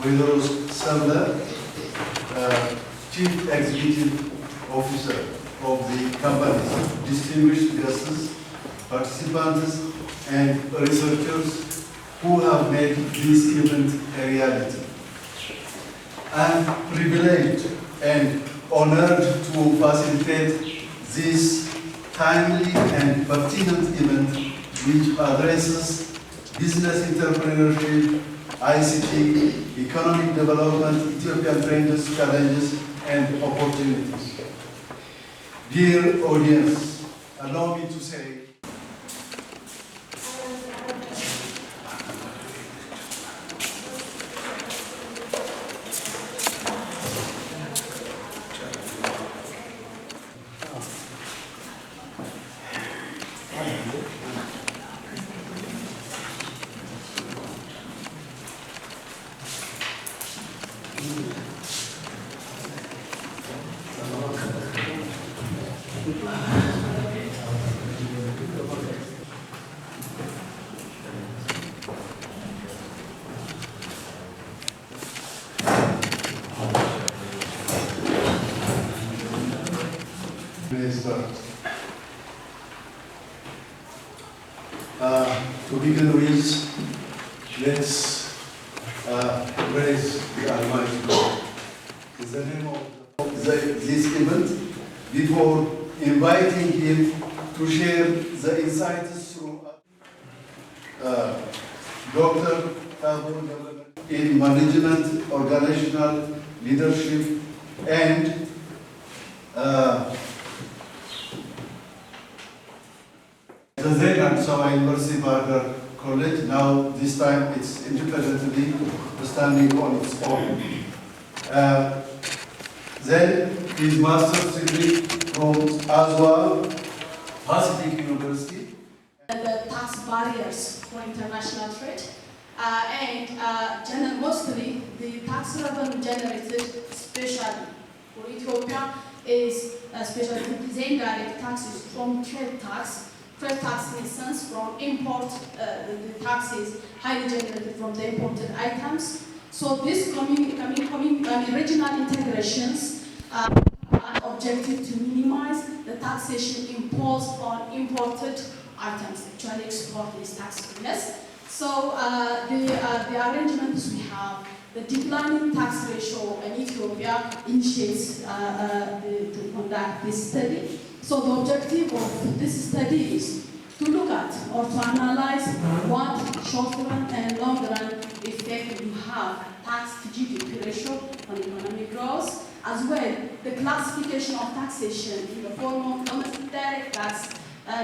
ወይዘሮ ሰብለ Chief Executive Officer of the company, distinguished guests, participants, and researchers who have made this event a reality. I am privileged and honored to facilitate this timely and pertinent event which addresses business entrepreneurship, ICT, economic development, Ethiopian trends, challenges, and opportunities. Dear audience, allow me to say, to begin with, let's praise the Almighty God. In the name of this event, before inviting him to share the insights through Dr. in management, organizational leadership, and the then Ababa University Barber College, now this time it's independently standing on its own. Then his master's degree from Azwa Pacific University. The tax barriers for international trade and mostly the tax revenue generated especially for Ethiopia is especially the indirect taxes from trade tax. Trade tax in a sense from import, the taxes highly generated from the imported items. So this regional integrations are an objective to minimize the taxation imposed on imported items, actually export is tax-freeness. So the arrangements we have, the declining tax ratio in Ethiopia initiates to conduct this study. So the objective of this study is to look at or to analyze what short-run and long-run effect you have tax to GDP ratio on economic growth, as well the classification of taxation in the form of domestic direct tax,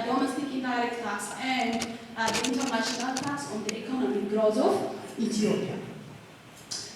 domestic indirect tax, and the international tax on the economic growth of Ethiopia.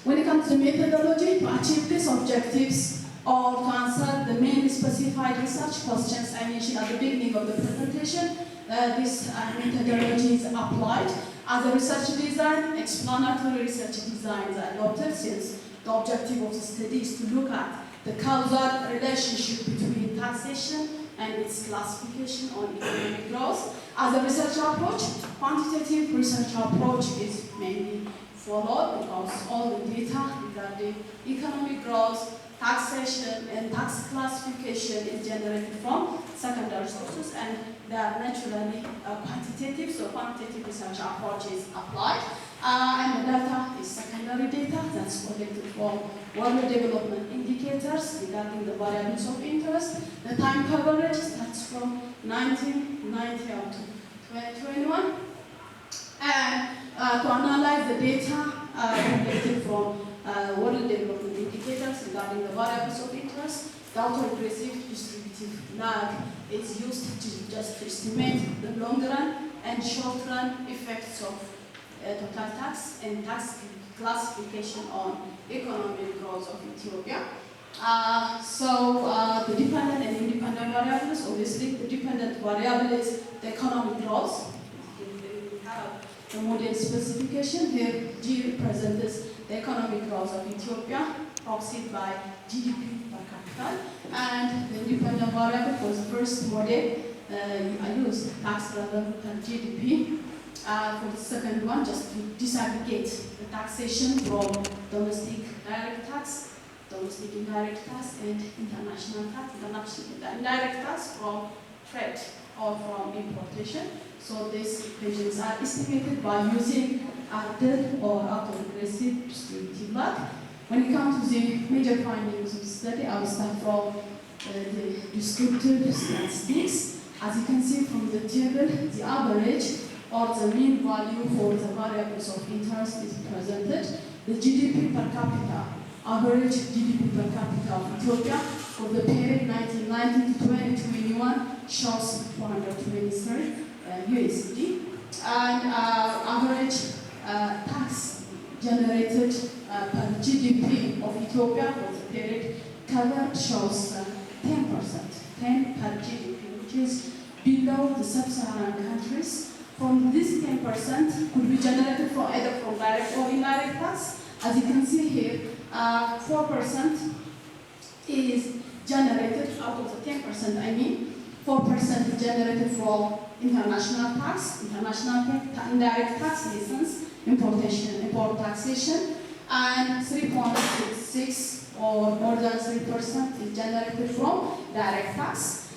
When it comes to methodology, to achieve these objectives, or to answer the main specified research questions I mentioned at the beginning of the presentation, this methodology is applied as a research design. Explanatory research designs are adopted since the objective of the study is to look at the causal relationship between taxation and its classification on economic growth. As a research approach, quantitative research approach is mainly followed because all the data regarding economic growth, taxation and tax classification is generated from secondary sources, and they are naturally quantitative, so quantitative research approach is applied. And the data is secondary data that's collected from world development indicators regarding the variables of interest. The time coverage starts from 1990 up to 2021. And to analyze the data collected from world development indicators regarding the variables of interest, the autoregressive distributive lag is used to just estimate the long-run and short-run effects of total tax and tax classification on economic growth of Ethiopia. The dependent and independent variables, obviously the dependent variable is the economic growth. We have the model specification here. G represents the economic growth of Ethiopia, proxied by GDP per capita, and the independent variable for the first model, I used tax revenue and GDP. For the second one, just to disaggregate the taxation from domestic direct tax, domestic indirect tax, and international tax. International indirect tax from trade or from importation. So these equations are estimated by using Addis or autoregressive distributive lag. When it comes to the major findings of the study, I will start from the descriptive statistics. As you can see from the table, the average or the mean value for the variables of interest is presented. The GDP per capita, average GDP per capita of Ethiopia for the period 1990 to 2021 shows 423 USD, and average tax generated per GDP of Ethiopia for the period covered shows 10%, 10 per GDP, which is below the sub-Saharan countries. From this 10% could be generated from either from direct or indirect tax. As you can see here, 4% is generated out of the 10%, 4% is generated from international tax, indirect tax, in essence, import taxation, and 3.66 or more than 3% is generated from direct tax.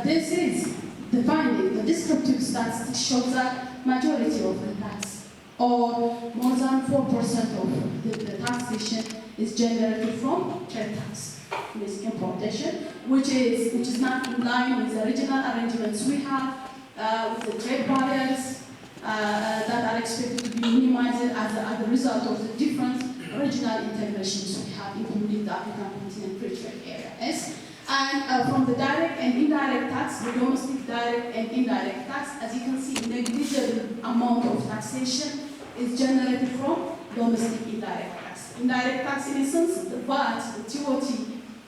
This is the finding. The descriptive statistics shows that majority of the tax, or more than 4% of the taxation, is generated from trade tax, with importation, which is not in line with the regional arrangements we have with the trade barriers that are expected to be minimized as a result of the different regional integrations we have, including the African continent free trade areas. And from the direct and indirect tax, the domestic direct and indirect tax, as you can see, negligible amount of taxation is generated from domestic indirect tax. Indirect tax, in essence, the VAT, the TOT,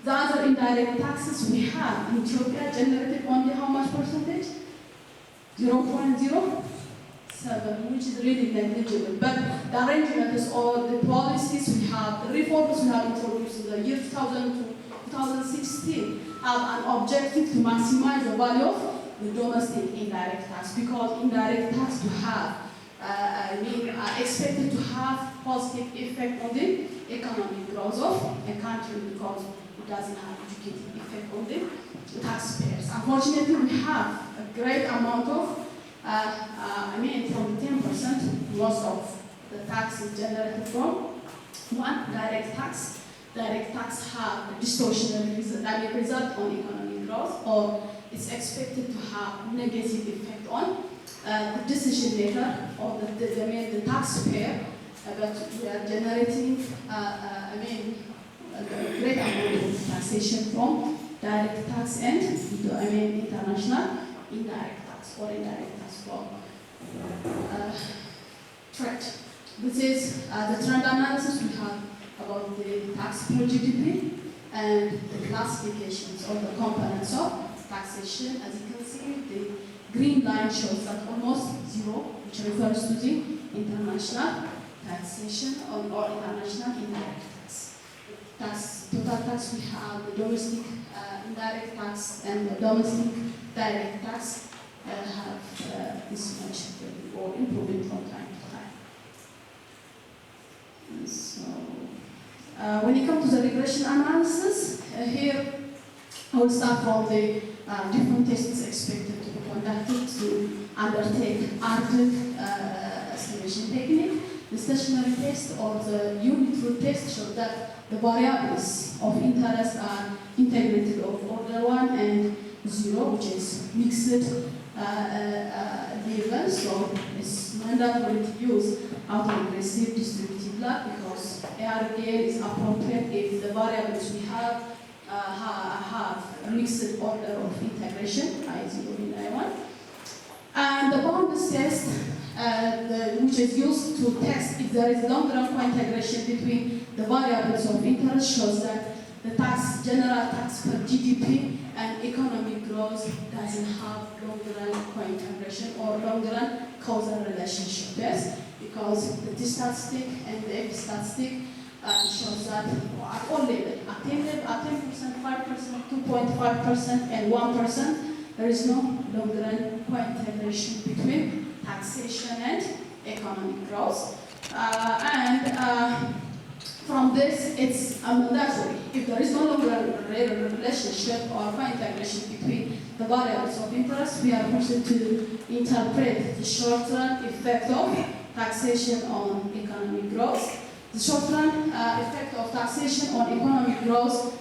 the other indirect taxes we have in Ethiopia generated only how much percentage? 0.07, which is really negligible. But the arrangements or the policies we have, the reforms we have introduced in the year 2000 to 2016 have an objective to maximize the value of the domestic indirect tax, because indirect tax to have, expected to have positive effect on the economic growth of a country, because it doesn't have educative effect on the taxpayers. Unfortunately, we have a great amount of, from 10%, most of the tax is generated from one, direct tax. Direct tax have a distortionary result on economic growth, or it's expected to have negative effect on the decision maker or the taxpayer. But we are generating, a great amount of taxation from direct tax and international indirect tax or indirect tax from trade. This is the trend analysis we have about the tax per GDP and the classifications or the components of taxation. As you can see, the green line shows that almost zero, which refers to the international taxation or international indirect tax. Total tax, we have the domestic indirect tax and the domestic direct tax have this much or improving from time to time. And so, when it comes to the regression analysis, here I will start from the different tests expected to be conducted to undertake Addis estimation technique. The stationary test or the unit root test show that the variables of interest are integrated of order 1 and 0, which is mixed level, so it's mandatory to use autoregressive distributive lag, because ARGL is appropriate if the variables we have a mixed order of integration, I0 and I1. And the bounds test, which is used to test if there is long-run co-integration between the variables of interest, shows that the general tax per GDP and economic growth doesn't have long-run co-integration or long-run causal relationship. Yes, because the statistic and the epistatistic shows that at all levels, at 10%, 5%, 2.5%, and 1%, there is no long-run co-integration between taxation and economic growth. From this, it's mandatory. If there is no longer a relationship or co-integration between the variables of interest, we are forced to interpret the short-run effect of taxation on economic growth. The short-run effect of taxation on economic growth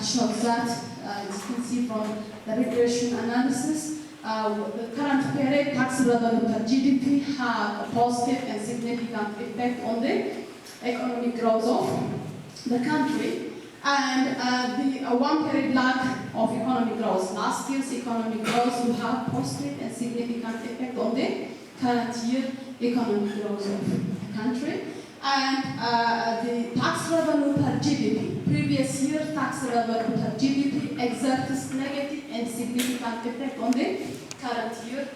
shows that, as you can see from the regression analysis, the current period tax revenue per GDP have a positive and significant effect on the economic growth of the country, and the one period lag of economic growth. Last year's economic growth will have positive and significant effect on the current year economic growth of the country. And the tax revenue per GDP. Previous year tax revenue per GDP exerts negative and significant effect on the current year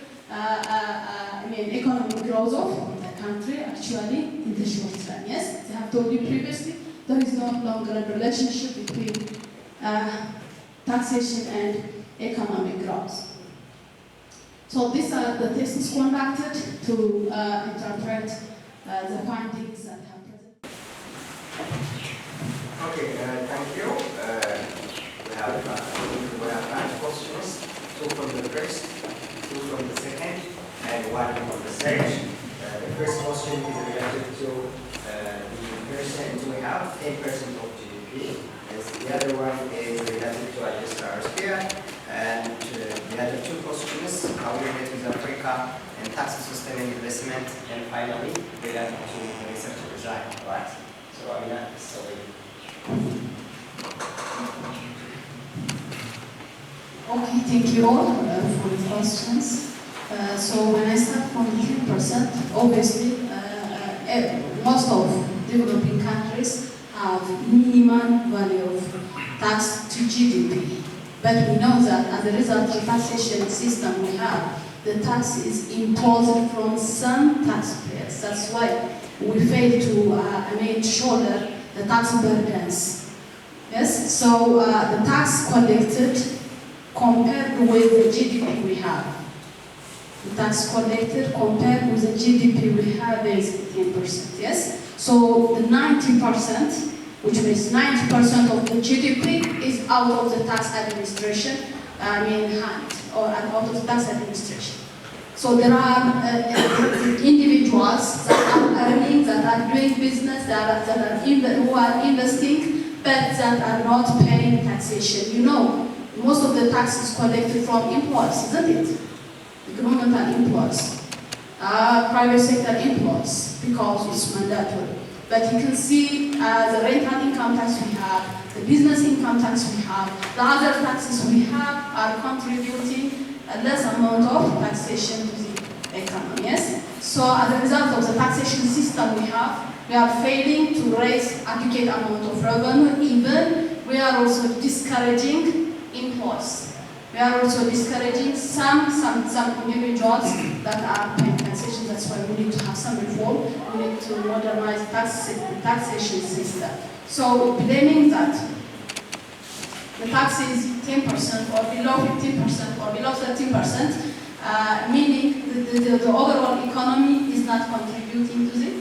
economic growth of the country, actually, in the short run. Yes, I have told you previously, there is no longer a relationship between taxation and economic growth. So these are the tests conducted to interpret the findings that have presented. Okay, thank you. We have 9 questions, 2 from the first, 2 from the second, and 1 from the third. The first question is related to the percent we have, 10% of GDP. The other one is related to Addis RPCS. And the other 2 questions, how we relate with Africa and tax sustaining investment, and finally related to research design, right? So Amina, sorry. Okay, thank you all for the questions. So when I start from the 10%, obviously most of developing countries have minimum value of tax to GDP. But we know that as a result of the taxation system we have, the tax is imposed from some taxpayers. That's why we fail to shoulder the tax burdens. Yes, so the tax collected compared with the GDP we have. The tax collected compared with the GDP we have is 10%. Yes, so the 90%. Which means 90% of the GDP is out of the tax administration, hand, or out of the tax administration. So there are individuals that are earning, that are doing business, who are investing, but that are not paying taxation. You know, most of the tax is collected from imports, isn't it? The governmental imports, private sector imports, because it's mandatory. But you can see the rental income tax we have, the business income tax we have, the other taxes we have are contributing a less amount of taxation to the economy. Yes? So as a result of the taxation system we are failing to raise adequate amount of revenue. Even we are also discouraging imports. We are also discouraging some individuals that are paying taxation. That's why we need to have some reform. We need to modernize the taxation system. So blaming that the tax is 10% or below 15% or below 13%, meaning the overall economy is not contributing to the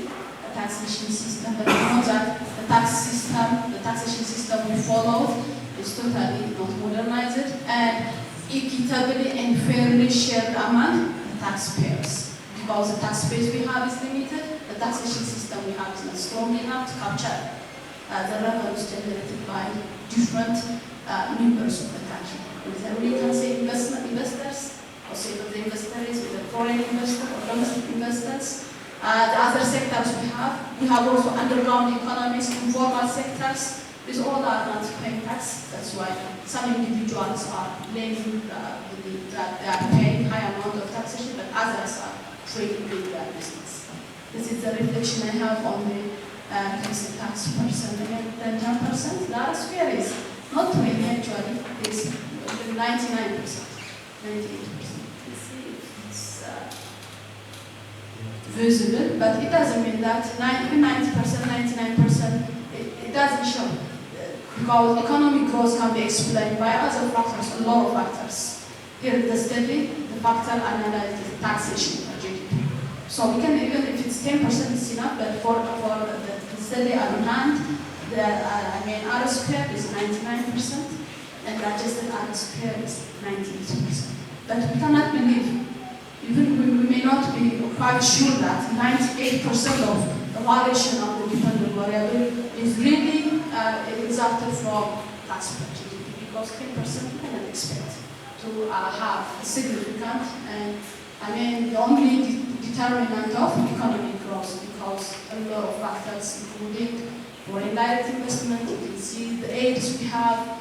taxation system. But we know that the taxation system we followed is totally not modernized and equitably and fairly shared among the taxpayers. Because the tax base we have is limited, the taxation system we have is not strong enough to capture the revenues generated by different members of the country. We can say investors, or say that the investors with the foreign investor or domestic investors. The other sectors we have also underground economies, informal sectors. These all are not paying tax. That's why some individuals are blaming that they are paying high amount of taxation, but others are free doing their business. This is the reflection I have on the tax percent. Again, 10%. The other sphere is not 20 actually, it's 99%, 98%. It's visible, but it doesn't mean that 90%, 99%, it doesn't show. Because economic growth can be explained by other factors, a lot of factors. here in the study, the factor analyzed is taxation per GDP. So we can, even if it's 10% it's enough, but for the study on hand, R square is 99%, and the adjusted R square is 98%. But we cannot believe, even we may not be quite sure that 98% of the variation of the dependent variable is really resulted from tax per GDP, because 10% we cannot expect to have a significant, and the only determinant of economic growth, because a lot of factors, including foreign direct investment, you can see the aids we have,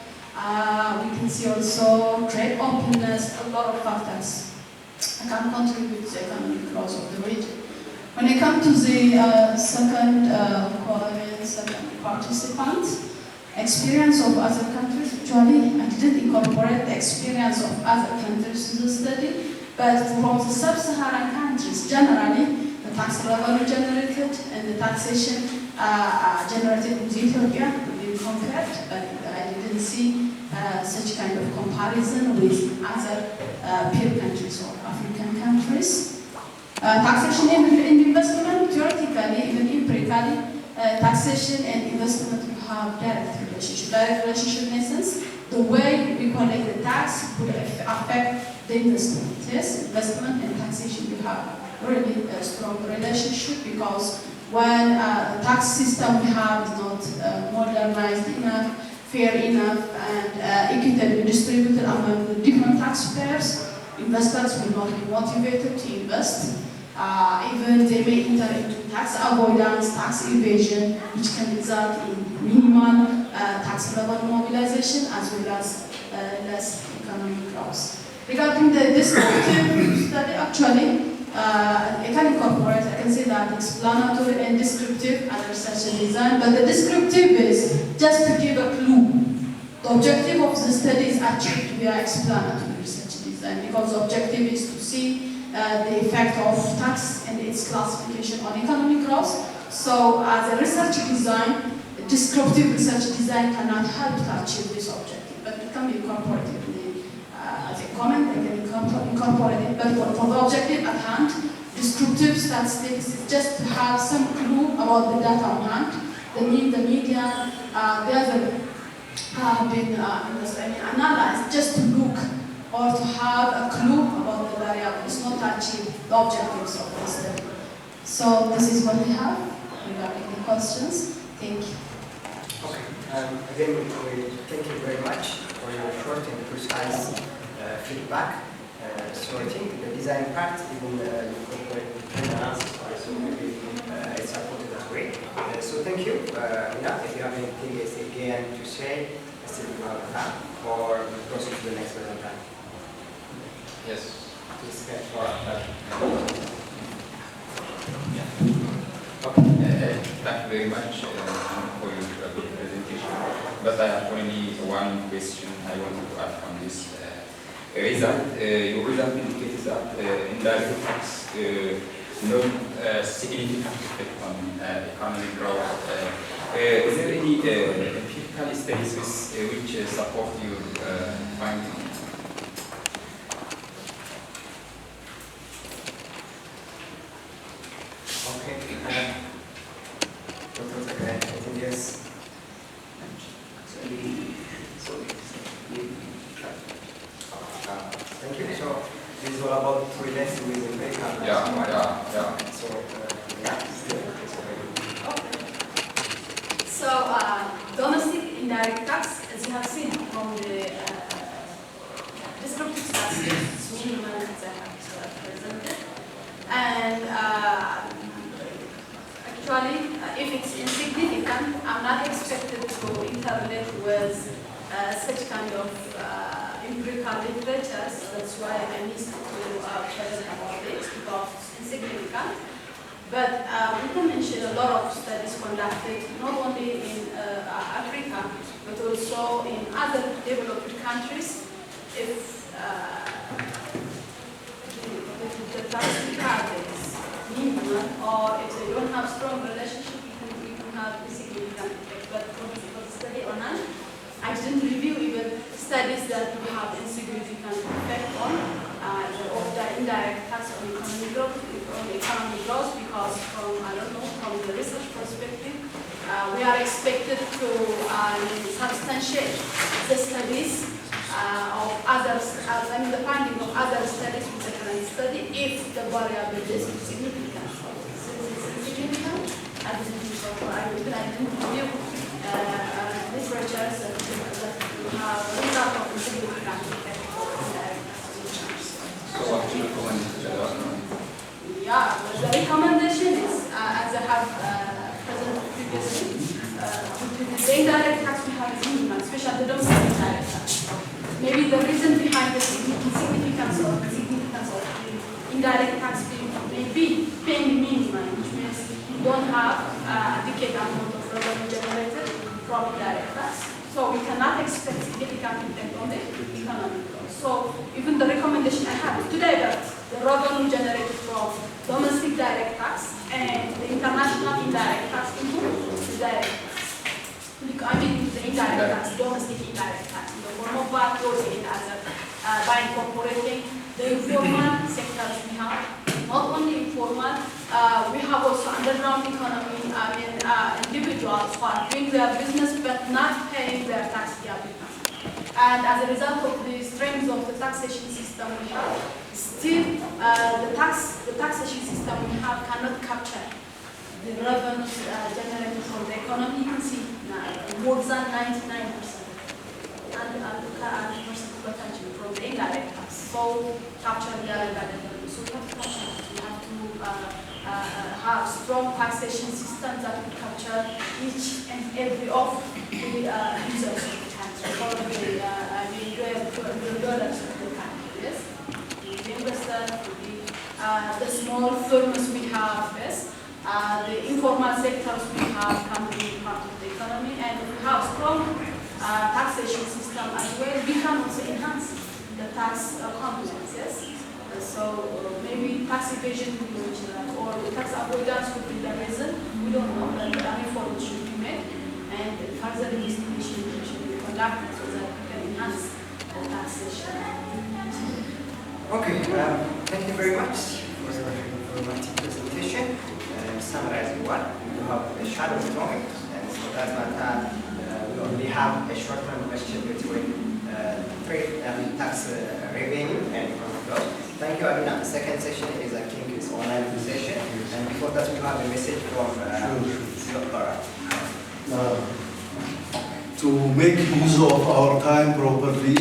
we can see also trade openness, a lot of factors can contribute to the economic growth of the region. When I come to the second participant, experience of other countries, actually I didn't incorporate the experience of other countries in the study, but from the sub-Saharan countries, generally, the tax revenue generated and the taxation generated with Ethiopia will be compared, but I didn't see such kind of comparison with other peer countries or African countries. Taxation and investment, theoretically, even empirically, taxation and investment will have direct relationship. Direct relationship in essence, the way we collect the tax would affect the investment. Yes, investment and taxation will have really a strong relationship, because when the tax system we have is not modernized enough, fair enough, and equitably distributed among the different taxpayers, investors will not be motivated to invest. Even they may enter into tax avoidance, tax evasion, which can result in minimal tax revenue mobilization as well as less economic growth. Regarding the descriptive study, actually, I can incorporate, I can say that explanatory and descriptive are research and design, but the descriptive is just to give a clue. The objective of the study is achieved via explanatory research and design, because the objective is to see the effect of tax and its classification on economic growth. So as a research design, descriptive research design cannot help to achieve this objective, but it can be incorporated in the, as a comment, they can incorporate it. But for the objective at hand, descriptive statistics is just to have some clue about the data on hand. The mean, the median, the other have been analyzed just to look or to have a clue about the variables, not to achieve the objectives of the study. So this is what we have regarding the questions. Thank you. Okay. Again, we thank you very much for your short and precise feedback. So I think the design part, even you incorporate the analysis part, so maybe it's supported as well. So thank you. If you have anything again to say, still you have time, or we proceed to the next presentation. Yes. Please go Okay. Thank you very much for your good presentation. But I have only one question I wanted to add on this result. Your result indicates that indirect tax not significant effect on economic growth. Is there any empirical studies which support your finding? Okay. I think yes. Thank you. So this is all about relating with empirical. Yeah. So So domestic indirect tax, as you have seen from the descriptive statistics, minimal as I have presented, and actually, if it's insignificant, I'm not expected to interrelate with such kind of empirical literatures. That's why I missed to present about it, because it's insignificant. But we can mention a lot of studies conducted, not only in Africa, but also in other developed countries. If the tax we have is minimal, or if they don't have strong relationship, we can have a significant effect. But for the study on hand, I didn't review even studies that will have insignificant effect on a research perspective. We are expected to substantiate the studies of others, the finding of other studies with the current study if the variability is significant. Significant, I didn't review literature that have result of significant effect on direct tax. So what do you recommend to the government? Yeah, the recommendation is, as I have presented previously, the indirect tax we have is minimal, especially the domestic indirect tax. Maybe the reason behind the significance of the indirect tax may be paying minimum, which means you don't have adequate amount of revenue generated from indirect tax. So we cannot expect significant impact on the economic growth. So even the recommendation I have today that the revenue generated from domestic direct tax and the international indirect tax into the direct tax. I mean the indirect tax, domestic indirect tax, in the form of VAT goes in as by incorporating the informal sectors we have. Not only informal, we have also underground economy, individuals who are doing their business but not paying their tax via business. And as a result of the strength of the taxation system we have, still the taxation system we have cannot capture the revenues generated from the economy. You can see more than 99% and potential from the indirect tax. So capture the indirect revenue. So we have to capture. We have to have strong taxation systems that will capture each and every of the users of the tax, all of the dollars of the country. Yes, the investors, the small firms we have. Yes. The informal sectors we have can be part of the economy, and if we have strong taxation system as well, we can also enhance the tax compliance. Yes, so maybe tax evasion will be mentioned, or tax avoidance could be the reason. We don't know, but an effort should be made, and further investigation should be conducted so that we can enhance the taxation. Okay, thank you very much for the informative presentation. Summarizing what we have a shadow drawing, and so that matter we only have a short-term question between trade and tax revenue and economic growth. Thank you, Amina. The second session is, I think, is online session, and before that we have a message from to make use of our time properly,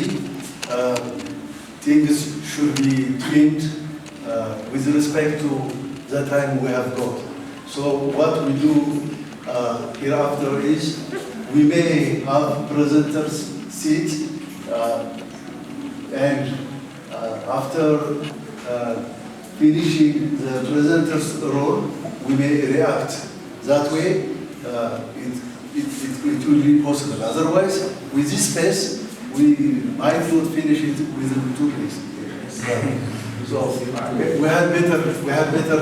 things should be trimmed with respect to the time we have got. So what we do hereafter is we may have presenters sit and after finishing the presenter's role, we may react. That way it will be possible. Otherwise, with this pace, we might not finish it within 2 days. So we had better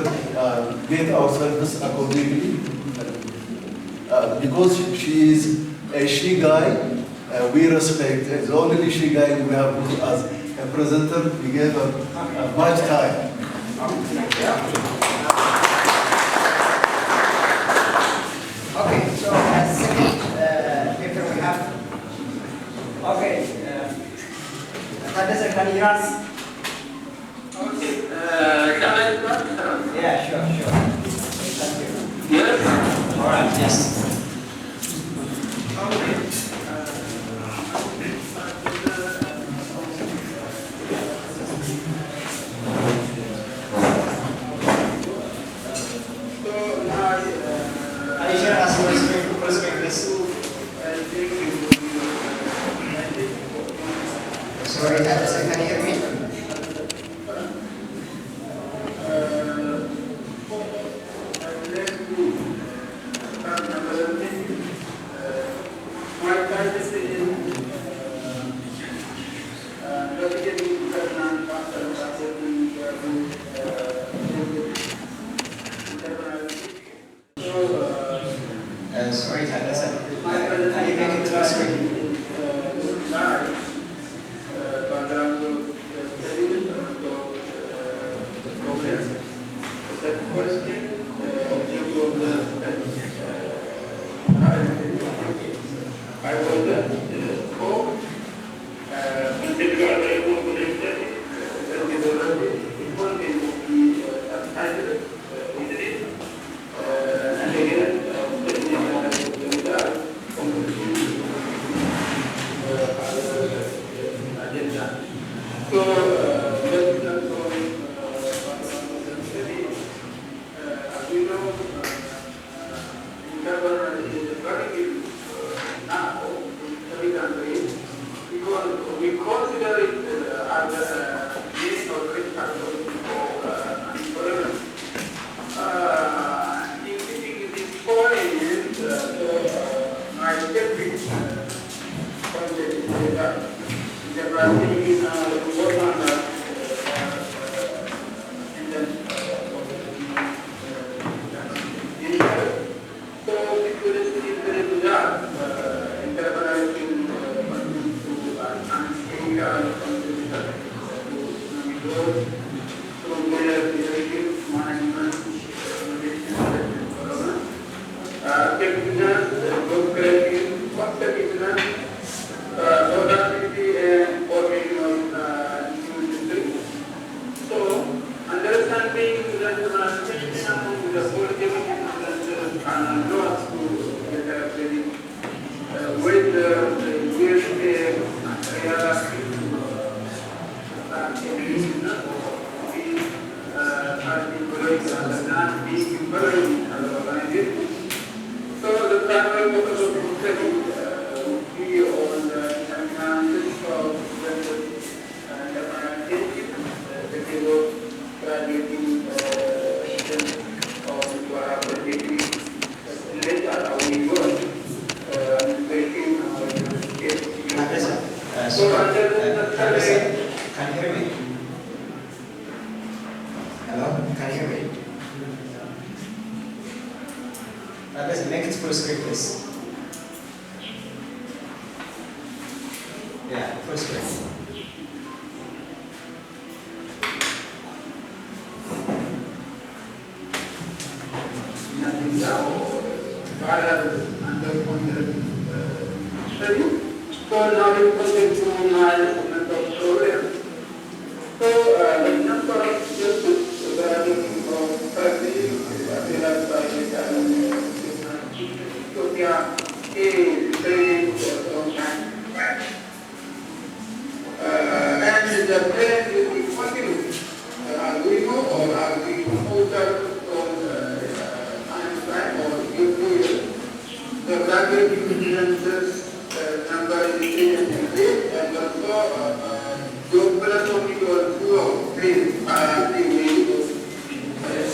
get our service accordingly. Because she is a she guy, we respect. The only she guy we have as a presenter, we gave her much time. Okay, so as second paper we have. Okay, can you hear us? Okay, can I start? Yeah, sure. Thank you. Yes? All right, yes. Okay. Can you share us your perspectives? Sorry, can you hear me? Sorry, Addis. Can you make it to the screen? So, let's not go as we know, government is very good now in every country because we consider it as a main or critical for unemployment. In keeping this point, my skeptic concept is that the Brazilian work on that and then so people is very bizarre interpretation to understanding the translation among the political and laws to with the USA so the primary focus of the study would be on the analysis of the graduating students or who are graduating later we work making so under the study. Can you hear me? Hello? Can you hear me? Let's make it full screen, please. Yeah, full screen. Nothing now. Under study. So now we proceed to my segment of program. So the number of students graduating from practice realized by Ethiopia is very long time. And the trend will be continued. As we know or as we observe from time or few years, the graduating students number is increasing and also your plus only your two please the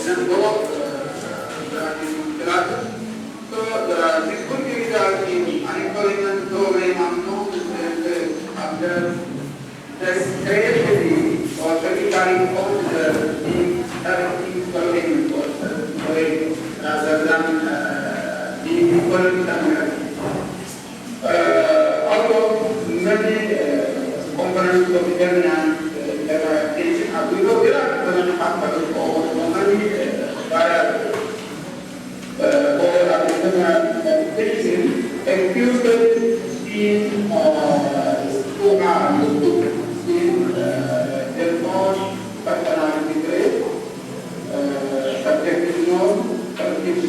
number of graduating classes. So this could be result in unemployment program among students after the creativity or certifying of the selecting following course rather than the equal although many components of determinant interpretation are below there are different factors or many variables or interpretation executed in two hours in their own personality trait, subjective norm, subjective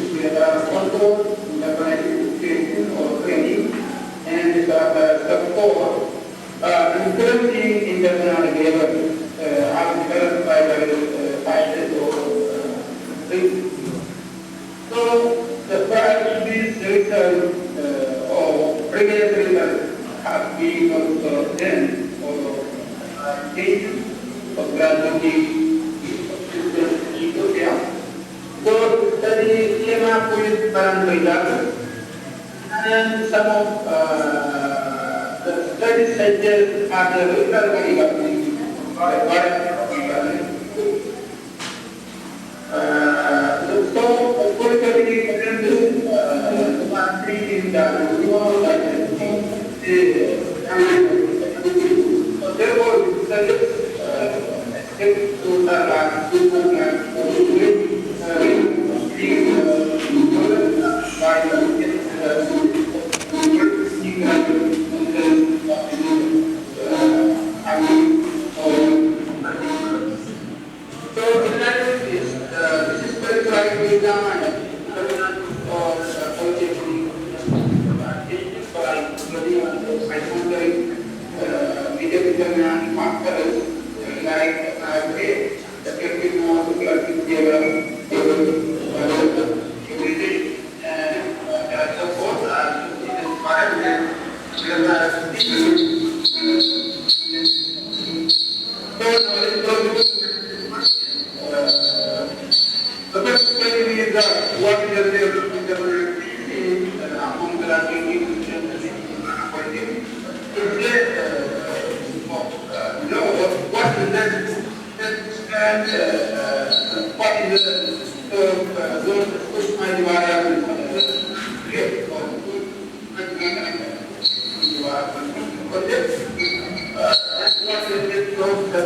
control, interpretation or training, and support, influencing internal behavior are developed by the scientists or so the fact these results or previous results have been also then or changes of graduating students in Ethiopia. So the study came up with current results. And some of the studies suggest are the regular evaluation or a so politically in the therefore studies to factors like IFA, that can be more to security and support and environment. The best way is what is the among the what is that and what is the those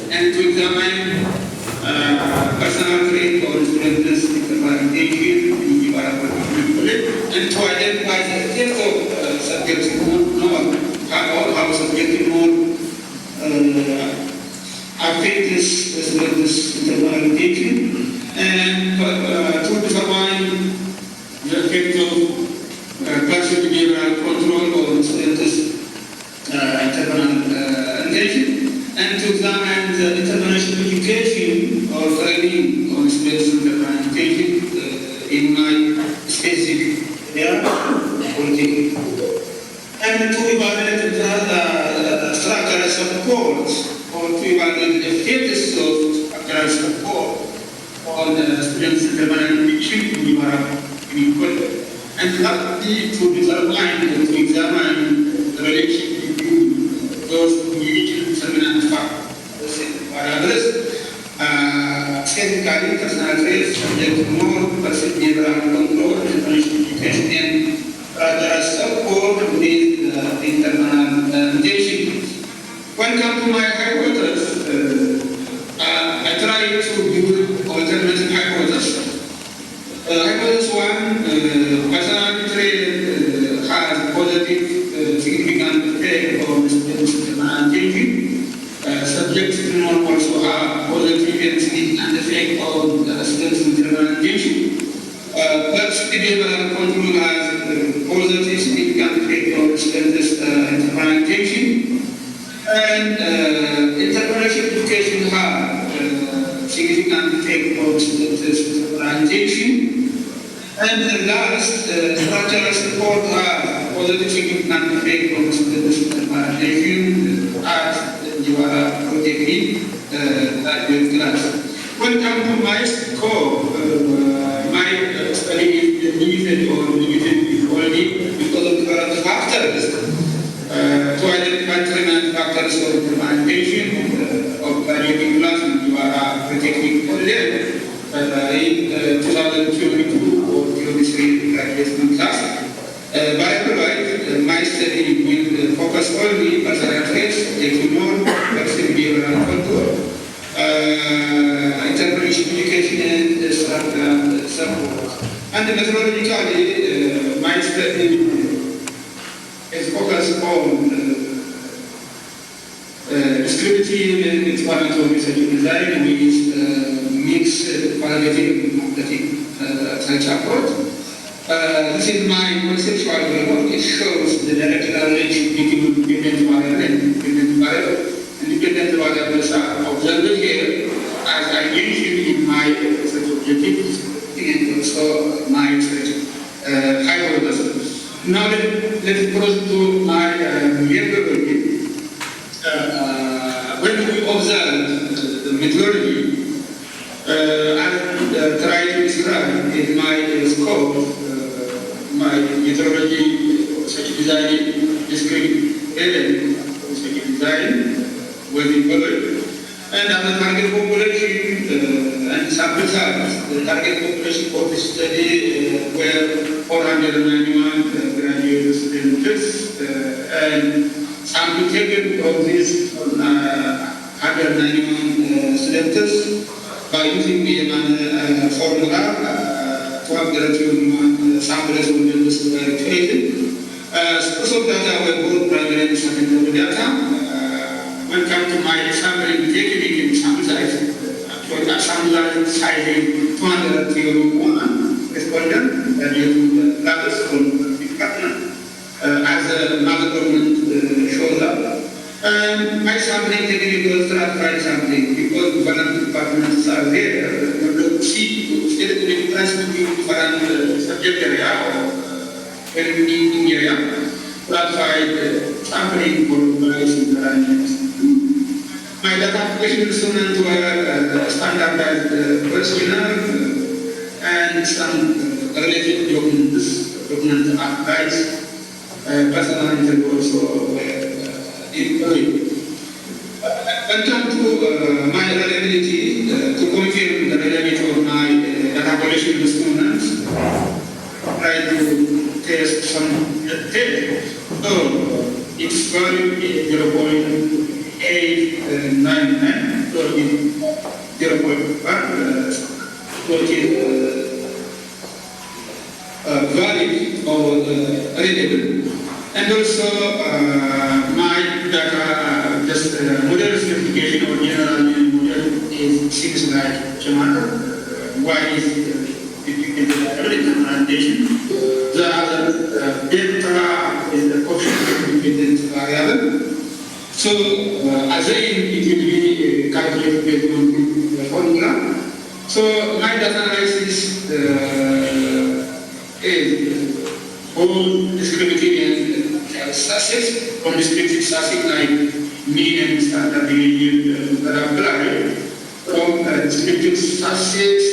and to examine personal trait or students' implementation and to identify the state of subjects how subjects more affect this implementation and to determine the effect of classical behavioral control on students' implementation. And to examine the international education or training on students' implementation in my specific area, politics. And to evaluate the structural support or to evaluate the effects of structural support on the students' implementation in Europe. And lastly, to determine and to examine the relationship between those determinant factors variables, specifically personal traits, subject more, behavioral control, information education, and rather support with the internal implementation. When it comes to my hypothesis, I try to build alternative hypothesis. Hypothesis one, personality trait has positive significant effect on students' implementation. Subjects can also have positive and significant effect on students' implementation. But behavioral control has positive significant effect on students' implementation. And interpretation education has significant effect on students' implementation. And last, structural support has positive significant effect on students' implementation as you are protecting that class. When it comes to my scope, my study is limited only because of the factors to identify determinant factors for implementation of graduating class in URA protecting only in 2022 or 2023 graduation class. By my study will focus only personal traits, taking more behavioral control, interpretation education, and structural support. And methodologically, my study is focused on descriptive and explanatory research design with qualitative marketing such approach. This is my conceptual framework. It shows the directional relationship between dependent variable and independent variable. Independent variables are observed here, as I mentioned in my research objectives and also my research hypothesis. Now let's proceed to my methodology. When we observe the methodology, I try to describe in my scope my methodology, research design, descriptive element, research design, with the and the target population and sample size. The target population for this study were 491 graduate students and sample taken from these 191 students by using the formula 201 samples were created. Source of data were both primary and secondary data. When it comes to my sampling technique in sample size, sample size is 201 respondent using levels from the partner as another government shows up. And my sampling technique was stratified sampling because different departments are there. You see the difference between different subject area or in area. Stratified sampling for population arrangements. My data application instruments were standardized questionnaire and some related documents, document archives, personal interviews also were employed. When it comes to my reliability, to confirm the reliability of my data collection instruments, try to test some tests. So its value is 0.899, so it's 0.1, so it is valid or reliable. And also my data, just model specification or general model is seems like Jamaica. Why is implementation? The other delta is the coefficient independent variable. So as it will be calculated based on the formula. So my data analysis is all descriptive and statistics from descriptive statistics like mean and standard deviation that are applied. From descriptive statistics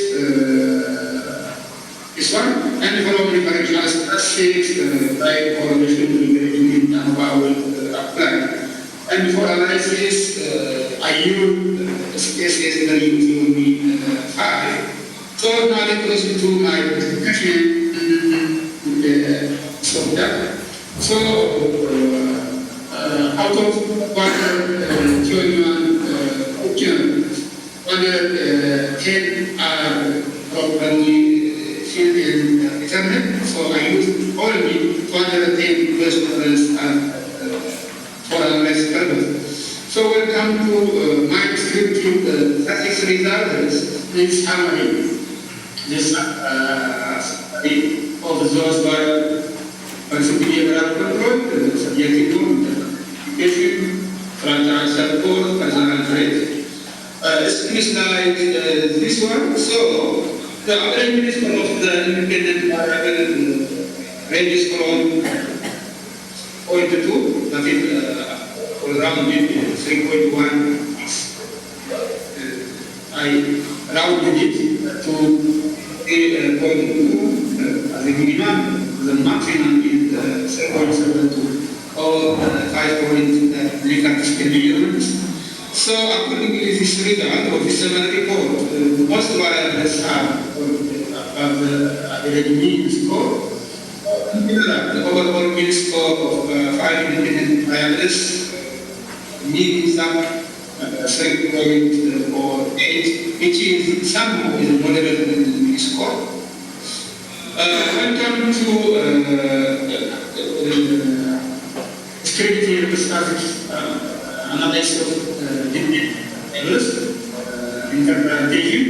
is one, and from differential statistics by correlation in Ababa will apply. And for analysis, I use SPSS that you me 5. So now let us go to my discussion from that. So out of 121 options, 110 are properly filled and determined. So I use only 210 questions for analysis purpose. So when it comes to my descriptive statistics results, this summary, this study of those by behavioral control, subjective identification, fragile support, personal trait. It's like this one. So the average score of the independent variable ranges from 0.2, that is around 3.1. I rounded it to 3.2 as a minimum. The maximum is 7.72 or 5.3 units. So accordingly, this result of this report, most variables have above the average mean score. The overall mean score of 5 independent variables means that 3.48, which is somehow is moderate mean score. When it comes to descriptive statistics analysis of interpretation,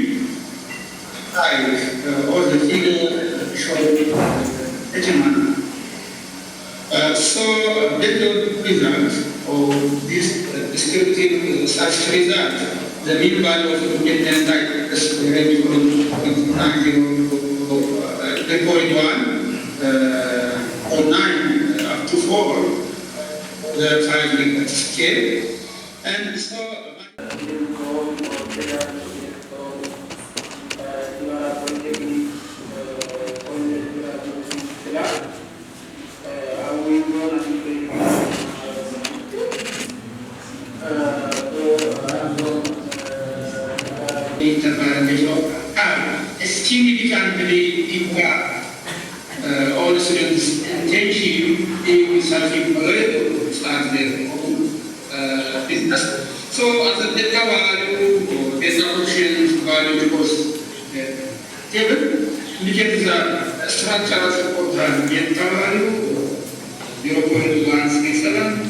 1 or the figure showed hegemony. So based on results of this descriptive search result, the mean value of independent directors range from 0.90 to 3.1 or 9 up to 4, the 5 scale. And so significantly impact all students' intention in solving start their own business. So as a data value, data options, value cost table indicates the structural support and data value 0.167,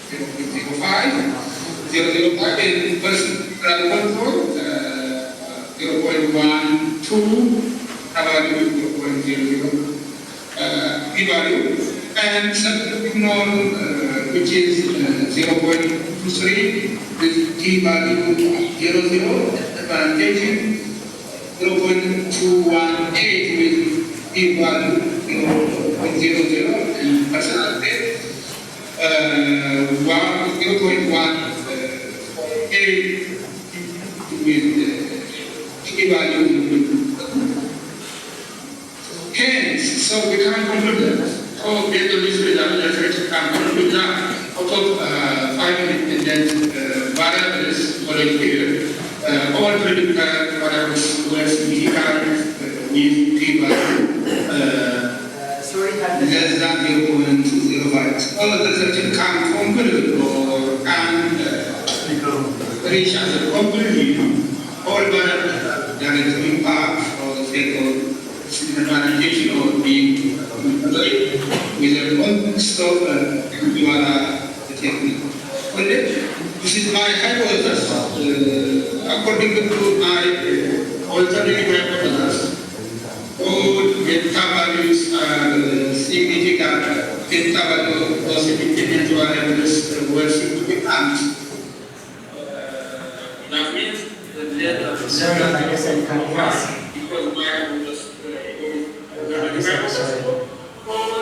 0.05, 0.05 and person control 0.12, value 0.00, p-value, and subnormal, which is 0.23, with t-value 0.00, advantage 0.218 with p-value 0.00, and personal data 0.18 with value. Hence, so we can conclude that. So based on this result, we can conclude that out of 5 independent variables already here, all predicted variables were significant with p-value less than 0.05. All the results can conclude or can reach as a conclusion. All variables that is impact or the state of synchronization or being with a context of the technique. This is my hypothesis. According to my alternative hypothesis, all delta values are significant. Delta value of independent variables were significant. That means Sorry, like I said, can you ask? because my was all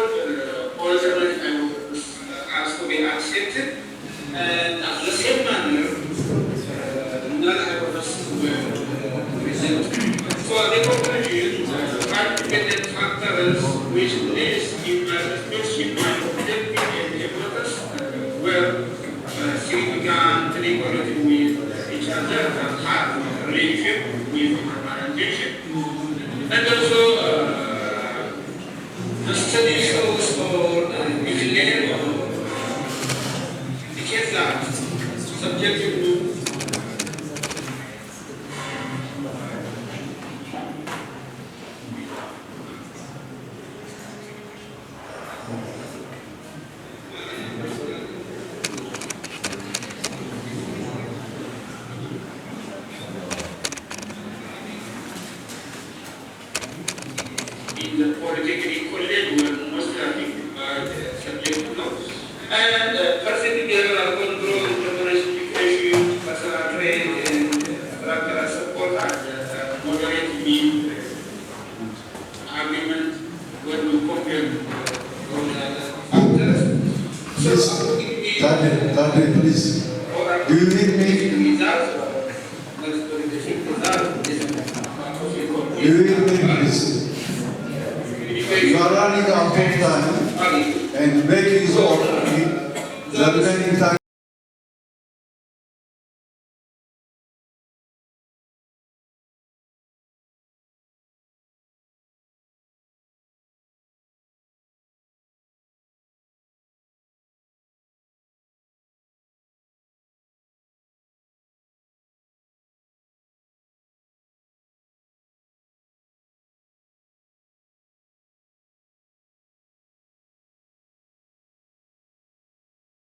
has to be accepted, and at the same manner, none hypothesis were presented. So the conclusion, independent factors which leads in the question and hypothesis were significantly correlated with each other and have relationship with implementation. And also, the study shows or declare or indicates that subjective group in the Polytechnic College were most traffic subject laws. And percentage level control, preparation, personal trade, and structural support and moderate mean argument when we compare from the factors. So, Tade, please. Do you hear me? Do you hear me, please? You are running out of time, and break is over. The remaining time.